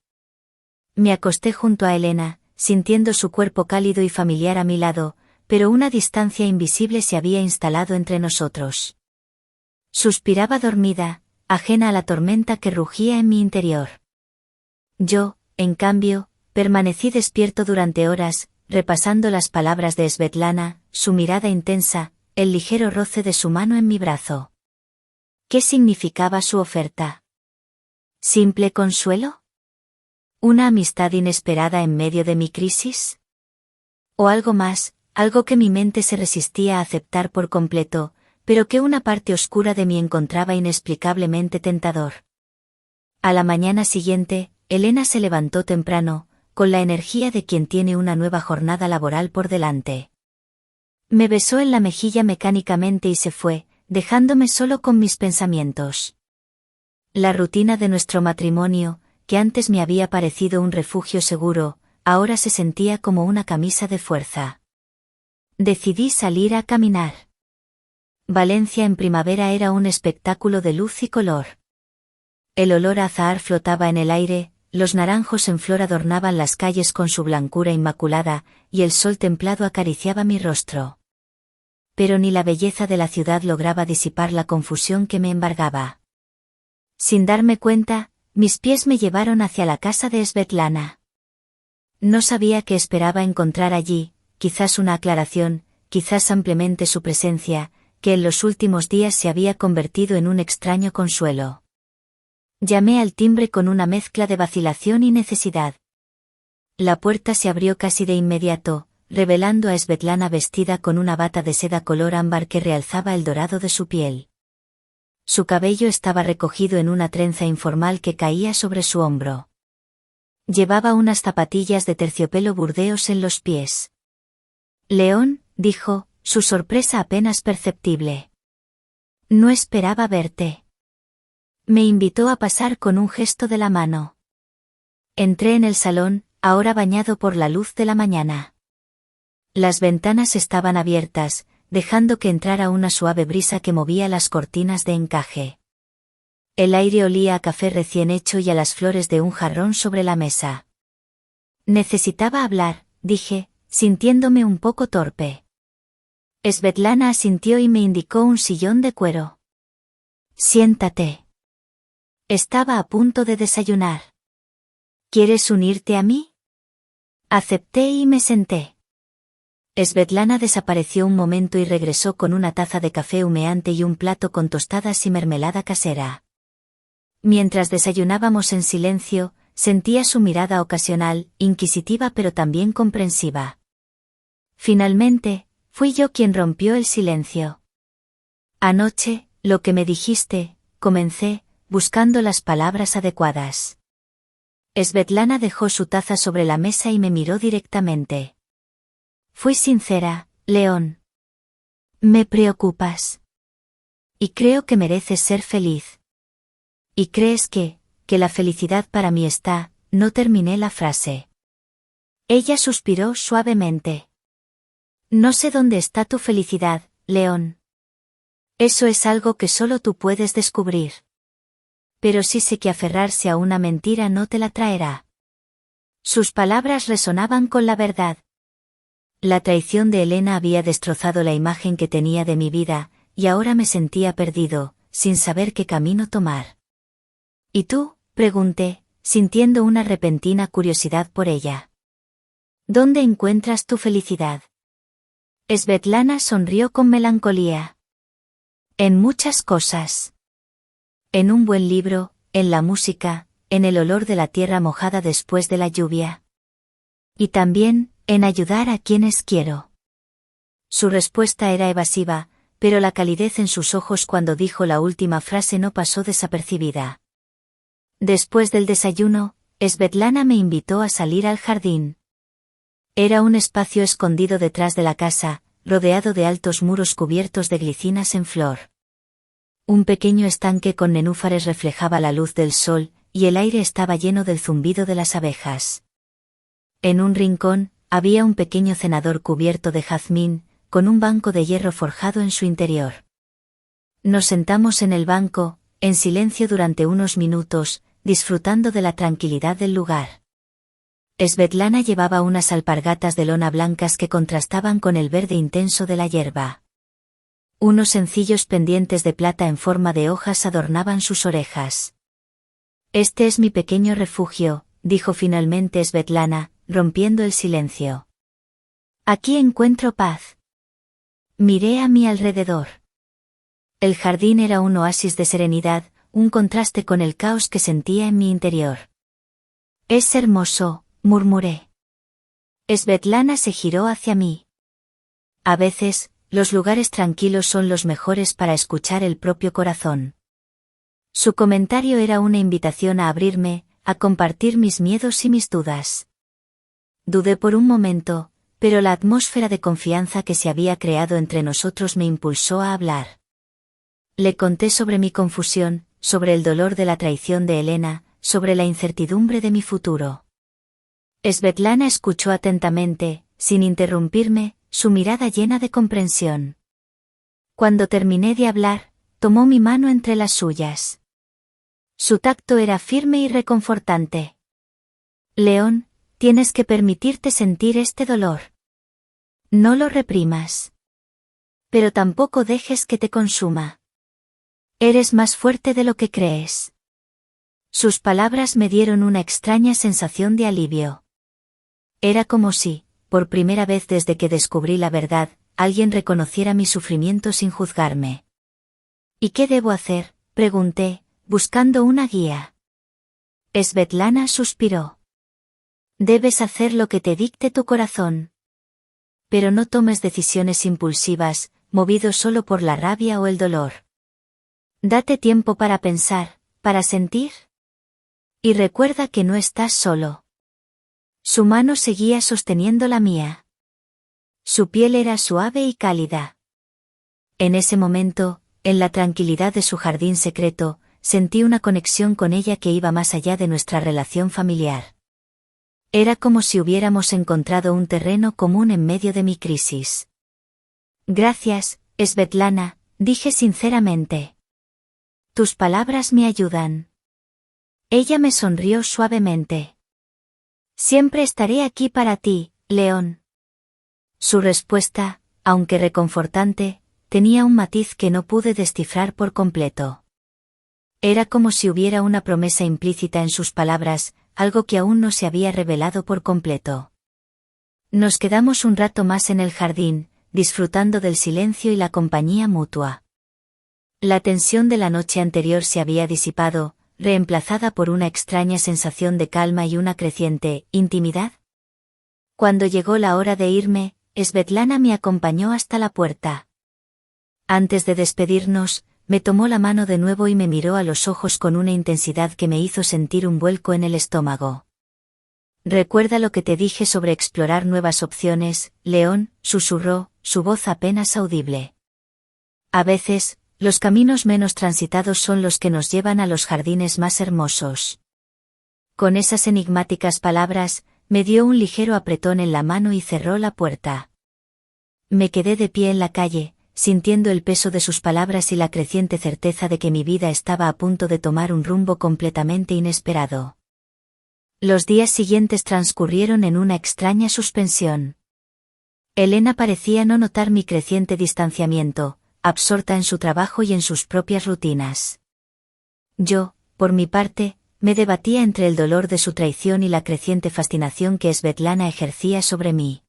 Me acosté junto a Elena, sintiendo su cuerpo cálido y familiar a mi lado, pero una distancia invisible se había instalado entre nosotros. Suspiraba dormida, ajena a la tormenta que rugía en mi interior. Yo, en cambio, permanecí despierto durante horas, repasando las palabras de Svetlana, su mirada intensa, el ligero roce de su mano en mi brazo. ¿Qué significaba su oferta? ¿Simple consuelo? ¿Una amistad inesperada en medio de mi crisis? ¿O algo más, algo que mi mente se resistía a aceptar por completo, pero que una parte oscura de mí encontraba inexplicablemente tentador? A la mañana siguiente, Elena se levantó temprano, con la energía de quien tiene una nueva jornada laboral por delante. Me besó en la mejilla mecánicamente y se fue, dejándome solo con mis pensamientos. La rutina de nuestro matrimonio, que antes me había parecido un refugio seguro, ahora se sentía como una camisa de fuerza. Decidí salir a caminar. Valencia en primavera era un espectáculo de luz y color. El olor a azahar flotaba en el aire, los naranjos en flor adornaban las calles con su blancura inmaculada, y el sol templado acariciaba mi rostro. Pero ni la belleza de la ciudad lograba disipar la confusión que me embargaba. Sin darme cuenta, mis pies me llevaron hacia la casa de Svetlana. No sabía qué esperaba encontrar allí, quizás una aclaración, quizás simplemente su presencia, que en los últimos días se había convertido en un extraño consuelo. Llamé al timbre con una mezcla de vacilación y necesidad. La puerta se abrió casi de inmediato, revelando a Svetlana vestida con una bata de seda color ámbar que realzaba el dorado de su piel. Su cabello estaba recogido en una trenza informal que caía sobre su hombro. Llevaba unas zapatillas de terciopelo burdeos en los pies. «León», dijo, su sorpresa apenas perceptible. «No esperaba verte». Me invitó a pasar con un gesto de la mano. Entré en el salón, ahora bañado por la luz de la mañana. Las ventanas estaban abiertas, dejando que entrara una suave brisa que movía las cortinas de encaje. El aire olía a café recién hecho y a las flores de un jarrón sobre la mesa. «Necesitaba hablar», dije, sintiéndome un poco torpe. Svetlana asintió y me indicó un sillón de cuero. «Siéntate». Estaba a punto de desayunar. «¿Quieres unirte a mí?» Acepté y me senté. Svetlana desapareció un momento y regresó con una taza de café humeante y un plato con tostadas y mermelada casera. Mientras desayunábamos en silencio, sentía su mirada ocasional, inquisitiva pero también comprensiva. Finalmente, fui yo quien rompió el silencio. «Anoche, lo que me dijiste», comencé, buscando las palabras adecuadas. Svetlana dejó su taza sobre la mesa y me miró directamente. «Fui sincera, León. Me preocupas. Y creo que mereces ser feliz. ¿Y crees que la felicidad para mí está?» No terminé la frase. Ella suspiró suavemente. «No sé dónde está tu felicidad, León. Eso es algo que solo tú puedes descubrir. Pero sí sé que aferrarse a una mentira no te la traerá». Sus palabras resonaban con la verdad. La traición de Elena había destrozado la imagen que tenía de mi vida, y ahora me sentía perdido, sin saber qué camino tomar. ¿Y tú?, pregunté, sintiendo una repentina curiosidad por ella. ¿Dónde encuentras tu felicidad? Svetlana sonrió con melancolía. En muchas cosas. En un buen libro, en la música, en el olor de la tierra mojada después de la lluvia. Y también, en ayudar a quienes quiero. Su respuesta era evasiva, pero la calidez en sus ojos cuando dijo la última frase no pasó desapercibida. Después del desayuno, Svetlana me invitó a salir al jardín. Era un espacio escondido detrás de la casa, rodeado de altos muros cubiertos de glicinas en flor. Un pequeño estanque con nenúfares reflejaba la luz del sol, y el aire estaba lleno del zumbido de las abejas. En un rincón, había un pequeño cenador cubierto de jazmín, con un banco de hierro forjado en su interior. Nos sentamos en el banco, en silencio durante unos minutos, disfrutando de la tranquilidad del lugar. Svetlana llevaba unas alpargatas de lona blancas que contrastaban con el verde intenso de la hierba. Unos sencillos pendientes de plata en forma de hojas adornaban sus orejas. Este es mi pequeño refugio, dijo finalmente Svetlana, rompiendo el silencio. Aquí encuentro paz. Miré a mi alrededor. El jardín era un oasis de serenidad, un contraste con el caos que sentía en mi interior. Es hermoso, murmuré. Svetlana se giró hacia mí. A veces, los lugares tranquilos son los mejores para escuchar el propio corazón. Su comentario era una invitación a abrirme, a compartir mis miedos y mis dudas. Dudé por un momento, pero la atmósfera de confianza que se había creado entre nosotros me impulsó a hablar. Le conté sobre mi confusión, sobre el dolor de la traición de Elena, sobre la incertidumbre de mi futuro. Svetlana escuchó atentamente, sin interrumpirme, su mirada llena de comprensión. Cuando terminé de hablar, tomó mi mano entre las suyas. Su tacto era firme y reconfortante. León, tienes que permitirte sentir este dolor. No lo reprimas. Pero tampoco dejes que te consuma. Eres más fuerte de lo que crees. Sus palabras me dieron una extraña sensación de alivio. Era como si, por primera vez desde que descubrí la verdad, alguien reconociera mi sufrimiento sin juzgarme. ¿Y qué debo hacer?, pregunté, buscando una guía. Svetlana suspiró. Debes hacer lo que te dicte tu corazón. Pero no tomes decisiones impulsivas, movido solo por la rabia o el dolor. Date tiempo para pensar, para sentir. Y recuerda que no estás solo. Su mano seguía sosteniendo la mía. Su piel era suave y cálida. En ese momento, en la tranquilidad de su jardín secreto, sentí una conexión con ella que iba más allá de nuestra relación familiar. Era como si hubiéramos encontrado un terreno común en medio de mi crisis. Gracias, Svetlana, dije sinceramente. Tus palabras me ayudan. Ella me sonrió suavemente. Siempre estaré aquí para ti, León. Su respuesta, aunque reconfortante, tenía un matiz que no pude descifrar por completo. Era como si hubiera una promesa implícita en sus palabras, algo que aún no se había revelado por completo. Nos quedamos un rato más en el jardín, disfrutando del silencio y la compañía mutua. La tensión de la noche anterior se había disipado, reemplazada por una extraña sensación de calma y una creciente intimidad. Cuando llegó la hora de irme, Svetlana me acompañó hasta la puerta. Antes de despedirnos, me tomó la mano de nuevo y me miró a los ojos con una intensidad que me hizo sentir un vuelco en el estómago. Recuerda lo que te dije sobre explorar nuevas opciones, León, susurró, su voz apenas audible. A veces, los caminos menos transitados son los que nos llevan a los jardines más hermosos. Con esas enigmáticas palabras, me dio un ligero apretón en la mano y cerró la puerta. Me quedé de pie en la calle, sintiendo el peso de sus palabras y la creciente certeza de que mi vida estaba a punto de tomar un rumbo completamente inesperado. Los días siguientes transcurrieron en una extraña suspensión. Elena parecía no notar mi creciente distanciamiento, absorta en su trabajo y en sus propias rutinas. Yo, por mi parte, me debatía entre el dolor de su traición y la creciente fascinación que Svetlana ejercía sobre mí.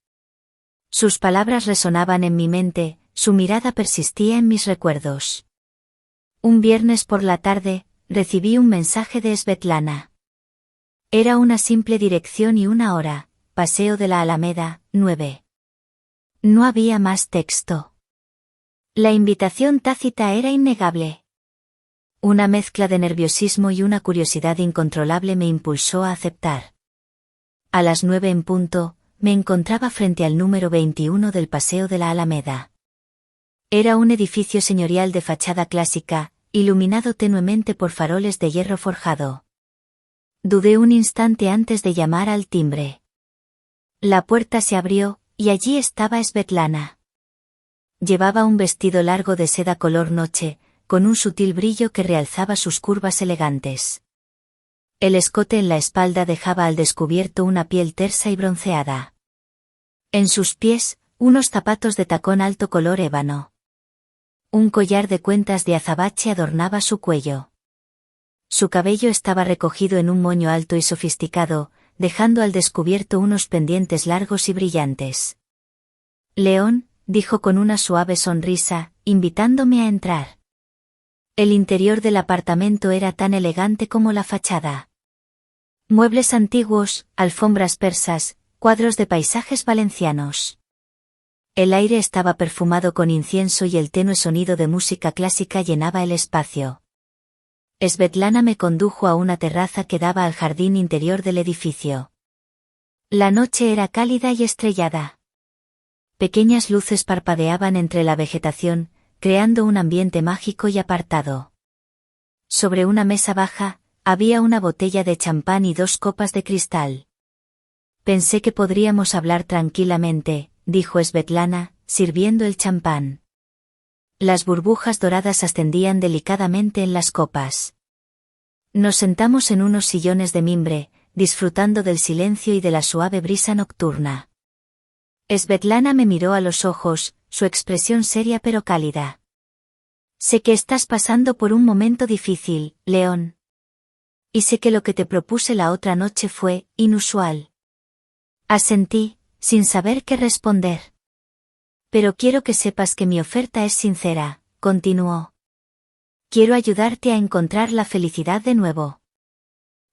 Sus palabras resonaban en mi mente, su mirada persistía en mis recuerdos. Un viernes por la tarde, recibí un mensaje de Svetlana. Era una simple dirección y una hora, Paseo de la Alameda, 9. No había más texto. La invitación tácita era innegable. Una mezcla de nerviosismo y una curiosidad incontrolable me impulsó a aceptar. A las 9 en punto, me encontraba frente al número 21 del Paseo de la Alameda. Era un edificio señorial de fachada clásica, iluminado tenuemente por faroles de hierro forjado. Dudé un instante antes de llamar al timbre. La puerta se abrió, y allí estaba Svetlana. Llevaba un vestido largo de seda color noche, con un sutil brillo que realzaba sus curvas elegantes. El escote en la espalda dejaba al descubierto una piel tersa y bronceada. En sus pies, unos zapatos de tacón alto color ébano. Un collar de cuentas de azabache adornaba su cuello. Su cabello estaba recogido en un moño alto y sofisticado, dejando al descubierto unos pendientes largos y brillantes. León, dijo con una suave sonrisa, invitándome a entrar. El interior del apartamento era tan elegante como la fachada. Muebles antiguos, alfombras persas, cuadros de paisajes valencianos. El aire estaba perfumado con incienso y el tenue sonido de música clásica llenaba el espacio. Svetlana me condujo a una terraza que daba al jardín interior del edificio. La noche era cálida y estrellada. Pequeñas luces parpadeaban entre la vegetación, creando un ambiente mágico y apartado. Sobre una mesa baja, había una botella de champán y 2 copas de cristal. Pensé que podríamos hablar tranquilamente, dijo Svetlana, sirviendo el champán. Las burbujas doradas ascendían delicadamente en las copas. Nos sentamos en unos sillones de mimbre, disfrutando del silencio y de la suave brisa nocturna. Svetlana me miró a los ojos, su expresión seria pero cálida. Sé que estás pasando por un momento difícil, León. Y sé que lo que te propuse la otra noche fue inusual. Asentí, sin saber qué responder. Pero quiero que sepas que mi oferta es sincera, continuó. Quiero ayudarte a encontrar la felicidad de nuevo.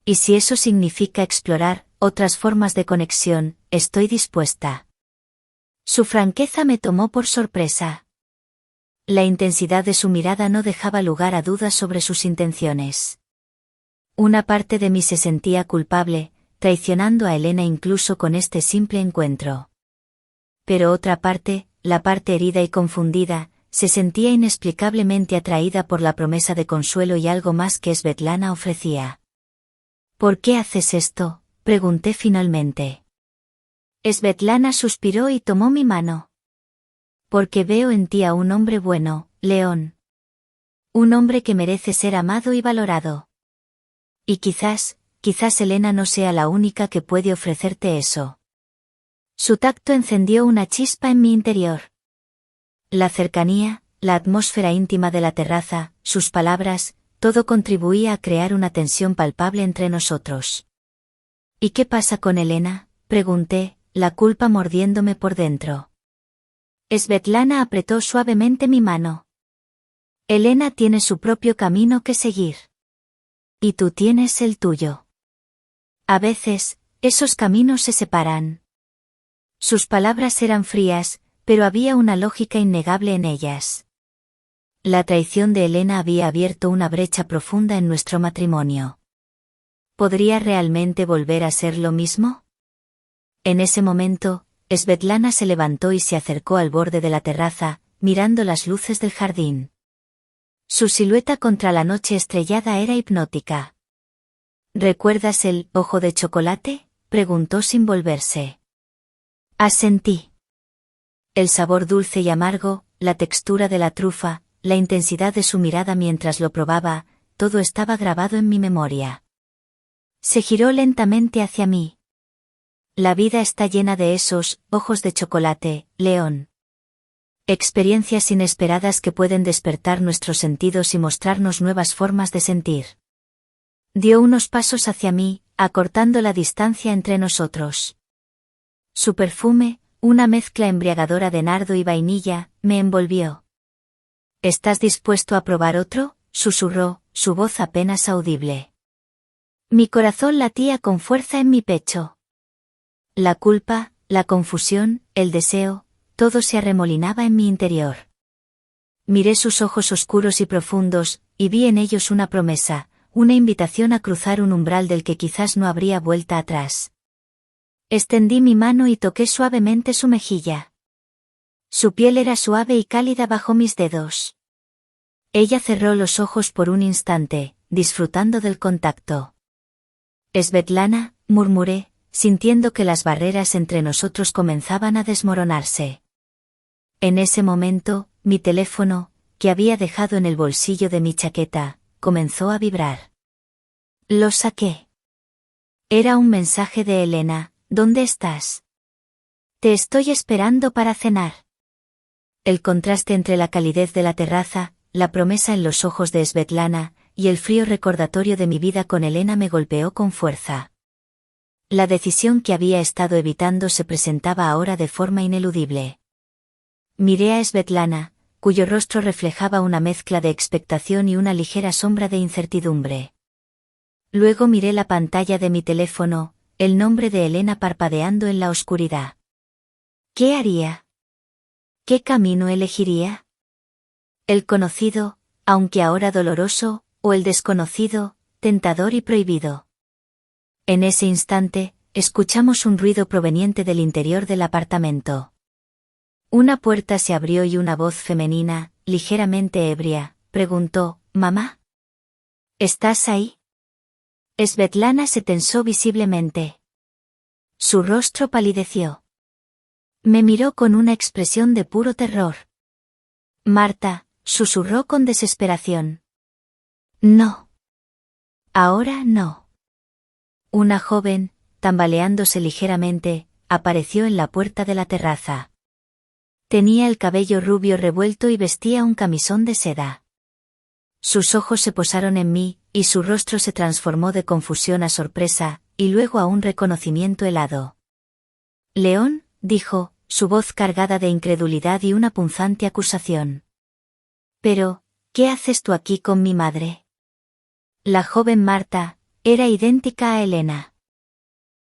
Y si eso significa explorar otras formas de conexión, estoy dispuesta. Su franqueza me tomó por sorpresa. La intensidad de su mirada no dejaba lugar a dudas sobre sus intenciones. Una parte de mí se sentía culpable, traicionando a Elena incluso con este simple encuentro. Pero otra parte, la parte herida y confundida, se sentía inexplicablemente atraída por la promesa de consuelo y algo más que Svetlana ofrecía. ¿Por qué haces esto?, pregunté finalmente. Svetlana suspiró y tomó mi mano. Porque veo en ti a un hombre bueno, León. Un hombre que merece ser amado y valorado. Y quizás Elena no sea la única que puede ofrecerte eso. Su tacto encendió una chispa en mi interior. La cercanía, la atmósfera íntima de la terraza, sus palabras, todo contribuía a crear una tensión palpable entre nosotros. ¿Y qué pasa con Elena?, pregunté, la culpa mordiéndome por dentro. Svetlana apretó suavemente mi mano. Elena tiene su propio camino que seguir. Y tú tienes el tuyo. A veces, esos caminos se separan. Sus palabras eran frías, pero había una lógica innegable en ellas. La traición de Elena había abierto una brecha profunda en nuestro matrimonio. ¿Podría realmente volver a ser lo mismo? En ese momento, Svetlana se levantó y se acercó al borde de la terraza, mirando las luces del jardín. Su silueta contra la noche estrellada era hipnótica. ¿Recuerdas el ojo de chocolate?, preguntó sin volverse. Asentí. El sabor dulce y amargo, la textura de la trufa, la intensidad de su mirada mientras lo probaba, todo estaba grabado en mi memoria. Se giró lentamente hacia mí. La vida está llena de esos ojos de chocolate, León. Experiencias inesperadas que pueden despertar nuestros sentidos y mostrarnos nuevas formas de sentir. Dio unos pasos hacia mí, acortando la distancia entre nosotros. Su perfume, una mezcla embriagadora de nardo y vainilla, me envolvió. ¿Estás dispuesto a probar otro?, susurró, su voz apenas audible. Mi corazón latía con fuerza en mi pecho. La culpa, la confusión, el deseo, todo se arremolinaba en mi interior. Miré sus ojos oscuros y profundos, y vi en ellos una promesa, una invitación a cruzar un umbral del que quizás no habría vuelta atrás. Extendí mi mano y toqué suavemente su mejilla. Su piel era suave y cálida bajo mis dedos. Ella cerró los ojos por un instante, disfrutando del contacto. Svetlana, murmuré, sintiendo que las barreras entre nosotros comenzaban a desmoronarse. En ese momento, mi teléfono, que había dejado en el bolsillo de mi chaqueta, comenzó a vibrar. Lo saqué. Era un mensaje de Elena: ¿dónde estás? Te estoy esperando para cenar. El contraste entre la calidez de la terraza, la promesa en los ojos de Svetlana, y el frío recordatorio de mi vida con Elena me golpeó con fuerza. La decisión que había estado evitando se presentaba ahora de forma ineludible. Miré a Svetlana, cuyo rostro reflejaba una mezcla de expectación y una ligera sombra de incertidumbre. Luego miré la pantalla de mi teléfono, el nombre de Elena parpadeando en la oscuridad. ¿Qué haría? ¿Qué camino elegiría? ¿El conocido, aunque ahora doloroso, o el desconocido, tentador y prohibido? En ese instante, escuchamos un ruido proveniente del interior del apartamento. Una puerta se abrió y una voz femenina, ligeramente ebria, preguntó: ¿Mamá? ¿Estás ahí? Svetlana se tensó visiblemente. Su rostro palideció. Me miró con una expresión de puro terror. Marta, susurró con desesperación. No. Ahora no. Una joven, tambaleándose ligeramente, apareció en la puerta de la terraza. Tenía el cabello rubio revuelto y vestía un camisón de seda. Sus ojos se posaron en mí, y su rostro se transformó de confusión a sorpresa, y luego a un reconocimiento helado. León, dijo, su voz cargada de incredulidad y una punzante acusación. Pero, ¿qué haces tú aquí con mi madre? La joven Marta, era idéntica a Elena.